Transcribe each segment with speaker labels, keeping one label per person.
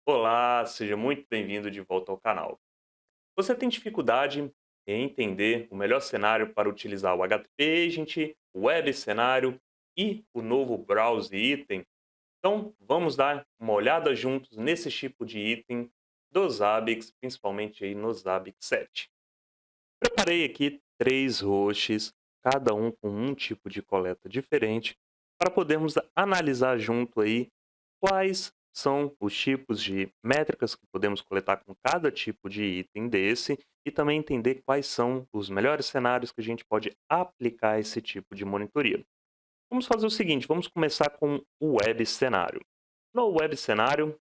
Speaker 1: Olá, seja muito bem-vindo de volta ao canal. Você tem dificuldade em entender o melhor cenário para utilizar o HTTP Agent, o Web Cenário e o novo Browse Item? Então, vamos dar uma olhada juntos nesse tipo de item dos Zabbix, principalmente aí no Zabbix 7. Preparei aqui três hosts, cada um com um tipo de coleta diferente, para podermos analisar junto aí quais são os tipos de métricas que podemos coletar com cada tipo de item desse e também entender quais são os melhores cenários que a gente pode aplicar esse tipo de monitoria. Vamos fazer o seguinte, vamos começar com o web cenário. No web cenário,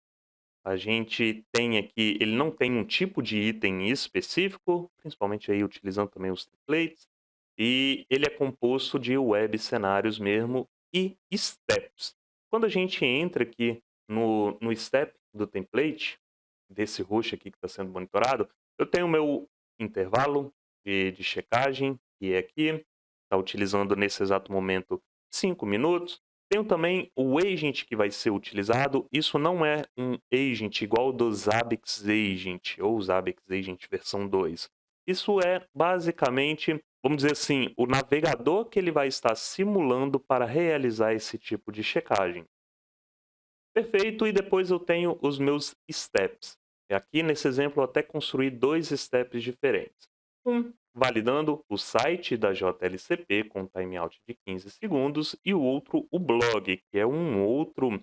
Speaker 1: a gente tem aqui, ele não tem um tipo de item específico, principalmente aí utilizando também os templates, e ele é composto de web cenários mesmo e steps. Quando a gente entra aqui no step do template, desse host aqui que está sendo monitorado, eu tenho o meu intervalo de checagem, que é aqui, está utilizando nesse exato momento 5 minutos. Tenho também o agent que vai ser utilizado. Isso não é um agent igual do Zabbix Agent ou Zabbix Agent versão 2. Isso é basicamente, vamos dizer assim, o navegador que ele vai estar simulando para realizar esse tipo de checagem. Perfeito, e depois eu tenho os meus steps. E aqui nesse exemplo eu até construí dois steps diferentes. Um validando o site da JLCP com timeout de 15 segundos e o outro o blog, que é um outro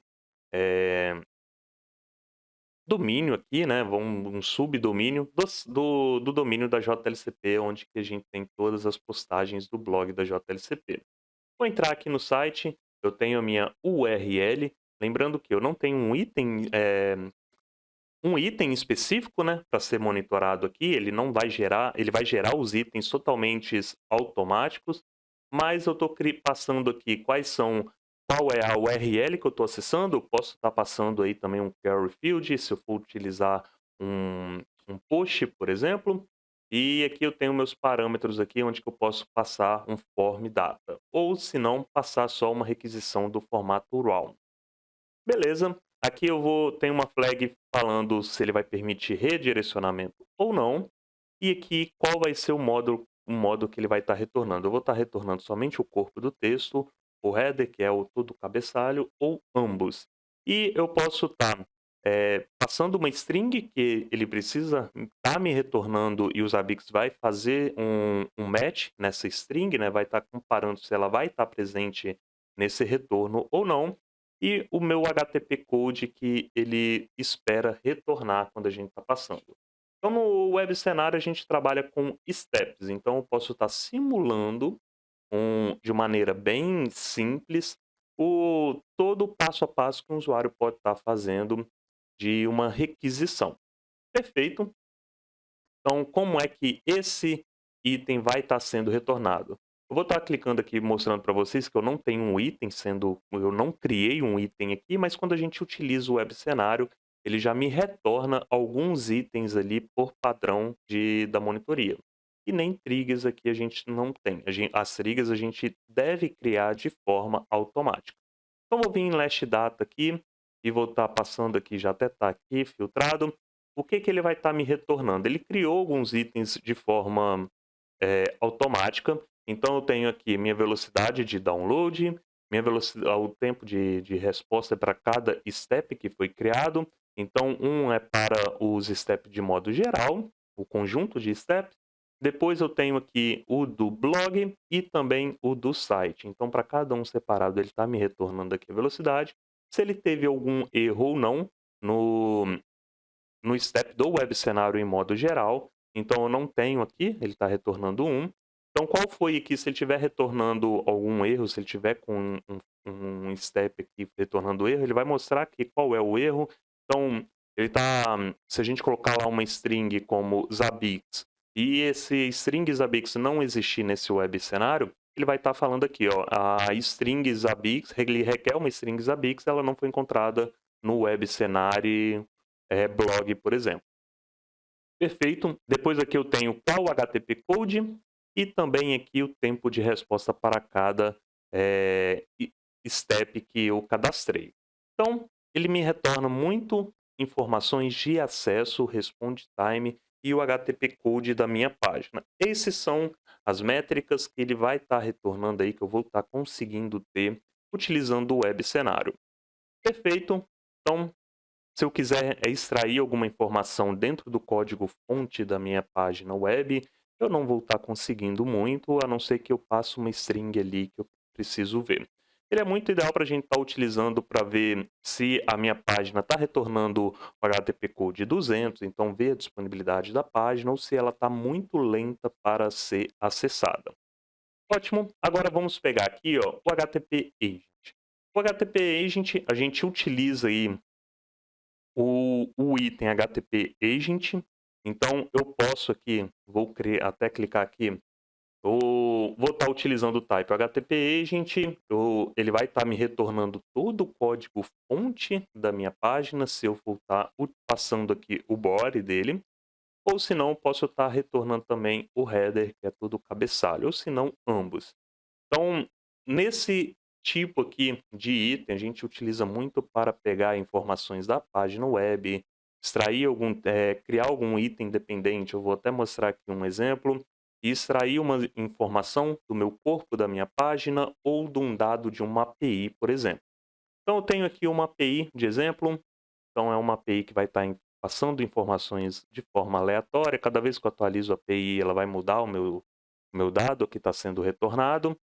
Speaker 1: eh, domínio aqui, né, um subdomínio do domínio da JLCP, onde que a gente tem todas as postagens do blog da JLCP. Vou entrar aqui no site, eu tenho a minha URL, lembrando que eu não tenho um item específico, né, para ser monitorado aqui, ele não vai gerar, ele vai gerar os itens totalmente automáticos, mas eu estou passando aqui qual é a URL que eu estou acessando, eu posso estar passando aí também um query field, se eu for utilizar um post, por exemplo, e aqui eu tenho meus parâmetros aqui, onde que eu posso passar um form data, ou se não, passar só uma requisição do formato raw. Beleza. Aqui eu vou tem uma flag falando se ele vai permitir redirecionamento ou não. E aqui qual vai ser o modo que ele vai estar retornando. Eu vou estar retornando somente o corpo do texto, o header, que é o todo o cabeçalho, ou ambos. E eu posso estar passando uma string que ele precisa estar me retornando e o Zabbix vai fazer um match nessa string, né? Vai estar comparando se ela vai estar presente nesse retorno ou não. E o meu HTTP code que ele espera retornar quando a gente está passando. Então, no web cenário, a gente trabalha com steps. Então, eu posso estar simulando de maneira bem simples todo o passo a passo que um usuário pode estar fazendo de uma requisição. Perfeito. Então, como é que esse item vai estar sendo retornado? Eu vou estar clicando aqui mostrando para vocês que eu não tenho um item eu não criei um item aqui, mas quando a gente utiliza o web cenário, ele já me retorna alguns itens ali por padrão da monitoria. E nem triggers aqui a gente não tem. As triggers a gente deve criar de forma automática. Então, vou vir em Last Data aqui e vou estar passando aqui, já até está aqui filtrado. O que que ele vai estar me retornando? Ele criou alguns itens de forma automática. Então, eu tenho aqui minha velocidade de download, minha velocidade, o tempo de resposta para cada step que foi criado. Então, um é para os steps de modo geral, o conjunto de steps. Depois eu tenho aqui o do blog e também o do site. Então, para cada um separado, ele está me retornando aqui a velocidade. Se ele teve algum erro ou não no, no step do web cenário em modo geral. Então, eu não tenho aqui, ele está retornando um. Então, qual foi aqui, se ele estiver retornando algum erro, se ele tiver com um step aqui retornando erro, ele vai mostrar aqui qual é o erro. Então, ele tá, se a gente colocar lá uma string como Zabbix, e esse string Zabbix não existir nesse web cenário, ele vai estar falando aqui, ó, a string Zabbix, ele requer uma string Zabbix, ela não foi encontrada no web cenário blog, por exemplo. Perfeito. Depois aqui eu tenho qual HTTP code e também aqui o tempo de resposta para cada step que eu cadastrei. Então, ele me retorna muito informações de acesso, response time e o HTTP code da minha página. Esses são as métricas que ele vai estar retornando aí, que eu vou estar conseguindo ter utilizando o web cenário. Perfeito. Então, se eu quiser extrair alguma informação dentro do código fonte da minha página web, eu não vou estar conseguindo muito, a não ser que eu passe uma string ali que eu preciso ver. Ele é muito ideal para a gente estar utilizando para ver se a minha página está retornando o HTTP code 200, então ver a disponibilidade da página, ou se ela está muito lenta para ser acessada. Ótimo. Agora vamos pegar aqui, ó, o HTTP Agent. O HTTP Agent, a gente utiliza aí o item HTTP Agent. Então, eu posso aqui, vou até clicar aqui, vou estar utilizando o type HTTP Agent, ele vai estar me retornando todo o código fonte da minha página, se eu for estar passando aqui o body dele, ou se não, posso estar retornando também o header, que é todo o cabeçalho, ou se não, ambos. Então, nesse tipo aqui de item, a gente utiliza muito para pegar informações da página web, extrair criar algum item dependente. Eu vou até mostrar aqui um exemplo. E extrair uma informação do meu corpo da minha página ou de um dado de uma API, por exemplo. Então, eu tenho aqui uma API de exemplo. Então, é uma API que vai estar passando informações de forma aleatória. Cada vez que eu atualizo a API, ela vai mudar o meu dado que está sendo retornado.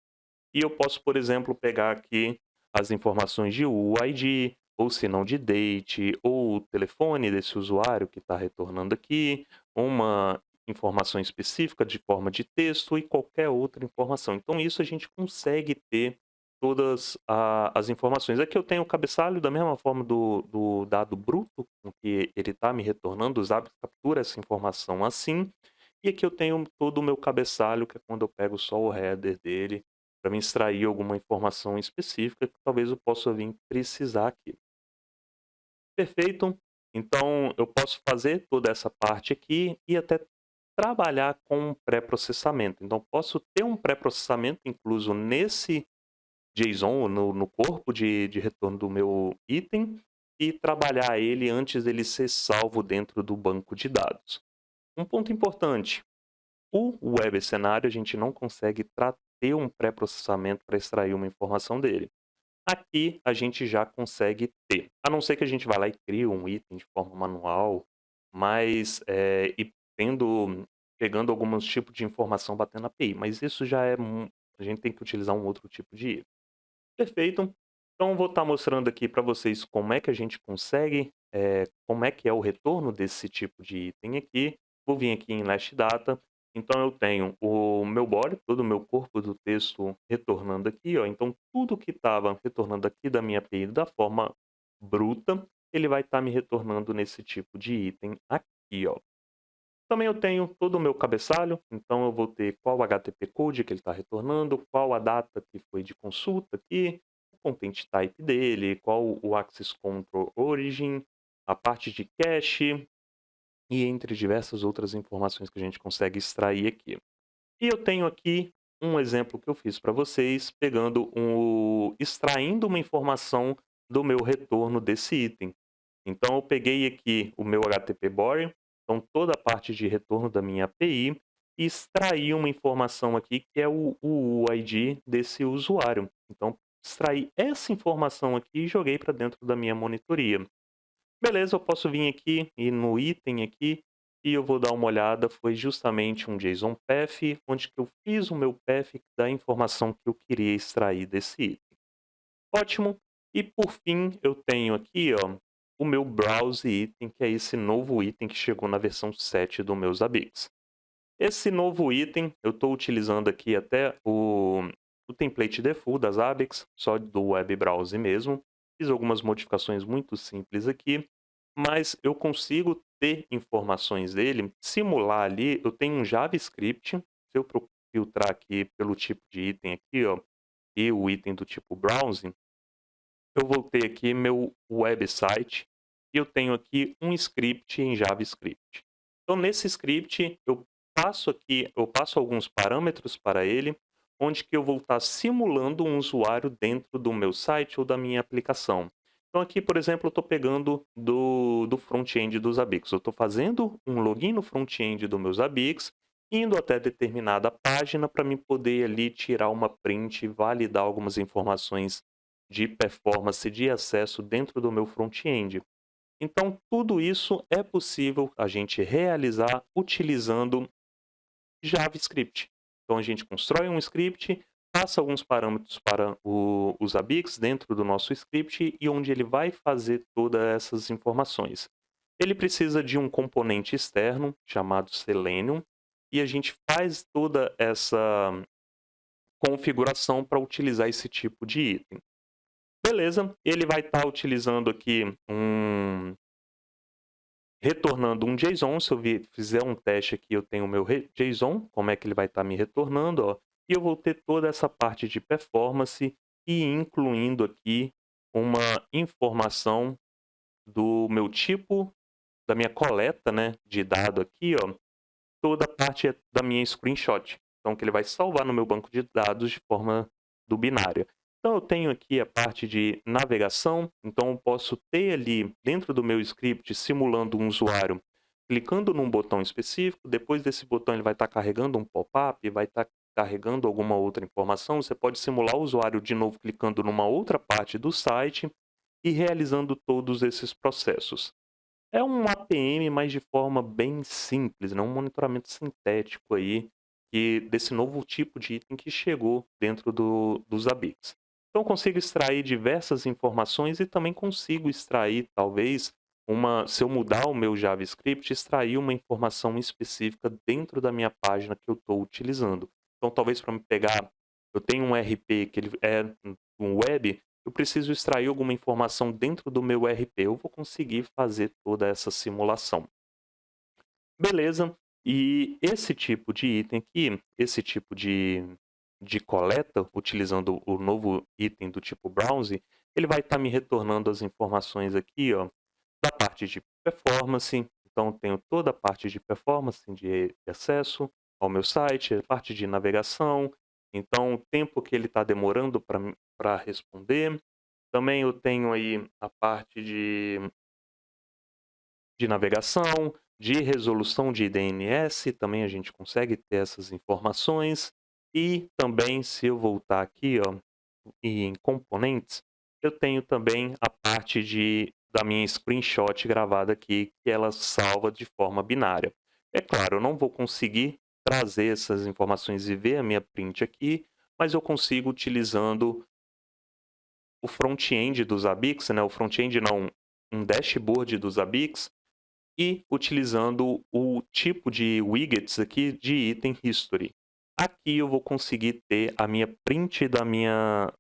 Speaker 1: E eu posso, por exemplo, pegar aqui as informações de UID, ou se não de date, ou o telefone desse usuário que está retornando aqui, uma informação específica de forma de texto e qualquer outra informação. Então, isso a gente consegue ter todas as informações. Aqui eu tenho o cabeçalho da mesma forma do dado bruto, com que ele está me retornando, o Zapier captura essa informação assim. E aqui eu tenho todo o meu cabeçalho, que é quando eu pego só o header dele, para me extrair alguma informação específica que talvez eu possa vir precisar aqui. Perfeito. Então, eu posso fazer toda essa parte aqui e até trabalhar com um pré-processamento. Então, posso ter um pré-processamento incluso nesse JSON, no corpo de retorno do meu item, e trabalhar ele antes dele ser salvo dentro do banco de dados. Um ponto importante, o web cenário a gente não consegue ter um pré-processamento para extrair uma informação dele. Aqui a gente já consegue ter, a não ser que a gente vá lá e crie um item de forma manual, mas e pegando alguns tipos de informação batendo na API, mas isso já a gente tem que utilizar um outro tipo de item. Perfeito. Então vou estar mostrando aqui para vocês como é que a gente consegue, como é que é o retorno desse tipo de item aqui. Vou vir aqui em Last Data. Então eu tenho o meu body, todo o meu corpo do texto retornando aqui, ó. Então tudo que estava retornando aqui da minha API da forma bruta, ele vai estar me retornando nesse tipo de item aqui, ó. Também eu tenho todo o meu cabeçalho, então eu vou ter qual HTTP code que ele está retornando, qual a data que foi de consulta aqui, o content type dele, qual o access control origin, a parte de cache e entre diversas outras informações que a gente consegue extrair aqui. E eu tenho aqui um exemplo que eu fiz para vocês, extraindo uma informação do meu retorno desse item. Então eu peguei aqui o meu HTTP body, então toda a parte de retorno da minha API, e extraí uma informação aqui que é o UID desse usuário. Então extraí essa informação aqui e joguei para dentro da minha monitoria. Beleza, eu posso vir aqui e no item aqui e eu vou dar uma olhada, foi justamente um JSON path, onde que eu fiz o meu path da informação que eu queria extrair desse item. Ótimo. E por fim, eu tenho aqui, ó, o meu browse item, que é esse novo item que chegou na versão 7 do meu Zabbix. Esse novo item, eu estou utilizando aqui até o template default das Zabbix, só do web browser mesmo. Fiz algumas modificações muito simples aqui, mas eu consigo ter informações dele, simular ali, eu tenho um JavaScript, se eu filtrar aqui pelo tipo de item aqui, ó, e o item do tipo browse, eu vou ter aqui meu website e eu tenho aqui um script em JavaScript. Então, nesse script, eu passo alguns parâmetros para ele, onde que eu vou estar simulando um usuário dentro do meu site ou da minha aplicação. Então aqui, por exemplo, eu estou pegando do front-end dos Zabbix. Eu estou fazendo um login no front-end do meu Zabbix, indo até determinada página para me poder ali tirar uma print e validar algumas informações de performance de acesso dentro do meu front-end. Então, tudo isso é possível a gente realizar utilizando JavaScript. Então, a gente constrói um script, passa alguns parâmetros para os Zabbix dentro do nosso script e onde ele vai fazer todas essas informações. Ele precisa de um componente externo chamado Selenium e a gente faz toda essa configuração para utilizar esse tipo de item. Beleza, ele vai estar utilizando aqui retornando um JSON. Se eu fizer um teste aqui, eu tenho o meu JSON, como é que ele vai estar me retornando, ó. E eu vou ter toda essa parte de performance e incluindo aqui uma informação do meu tipo, da minha coleta, né, de dado aqui, ó, toda a parte da minha screenshot. Então, que ele vai salvar no meu banco de dados de forma do binária. Então, eu tenho aqui a parte de navegação. Então, eu posso ter ali dentro do meu script simulando um usuário clicando num botão específico. Depois desse botão, ele vai estar carregando um pop-up, vai estar carregando alguma outra informação. Você pode simular o usuário de novo clicando numa outra parte do site e realizando todos esses processos. É um APM, mas de forma bem simples, né, um monitoramento sintético aí, desse novo tipo de item que chegou dentro dos Zabbix. Então eu consigo extrair diversas informações e também consigo extrair, talvez, se eu mudar o meu JavaScript, extrair uma informação específica dentro da minha página que eu estou utilizando. Então talvez para me pegar, eu tenho um RP que ele é um web, eu preciso extrair alguma informação dentro do meu RP, eu vou conseguir fazer toda essa simulação. Beleza, e esse tipo de item aqui, esse tipo de coleta, utilizando o novo item do tipo browse, ele vai estar me retornando as informações aqui, ó, da parte de performance. Então, eu tenho toda a parte de performance de acesso ao meu site, a parte de navegação, então o tempo que ele está demorando para responder. Também eu tenho aí a parte de navegação, de resolução de DNS, também a gente consegue ter essas informações. E também, se eu voltar aqui, ó, e em componentes, eu tenho também a parte da minha screenshot gravada aqui, que ela salva de forma binária. É claro, eu não vou conseguir trazer essas informações e ver a minha print aqui, mas eu consigo utilizando o front-end dos Zabbix, né, o front-end não, um dashboard dos Zabbix, e utilizando o tipo de widgets aqui de item history. Aqui eu vou conseguir ter a minha print da minha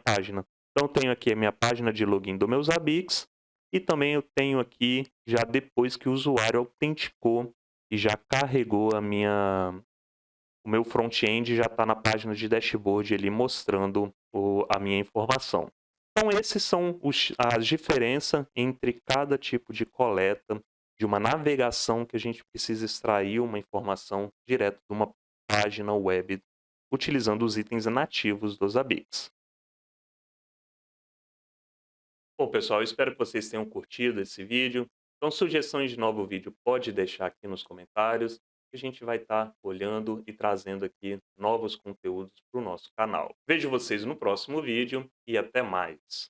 Speaker 1: página. Então eu tenho aqui a minha página de login do meu Zabbix e também eu tenho aqui, já depois que o usuário autenticou e já carregou o meu front-end, já está na página de dashboard ali mostrando a minha informação. Então esses são as diferenças entre cada tipo de coleta de uma navegação que a gente precisa extrair uma informação direto de uma página web utilizando os itens nativos dos Zabbix. Bom, pessoal, eu espero que vocês tenham curtido esse vídeo. Então, sugestões de novo vídeo pode deixar aqui nos comentários. Que a gente vai estar olhando e trazendo aqui novos conteúdos para o nosso canal. Vejo vocês no próximo vídeo e até mais.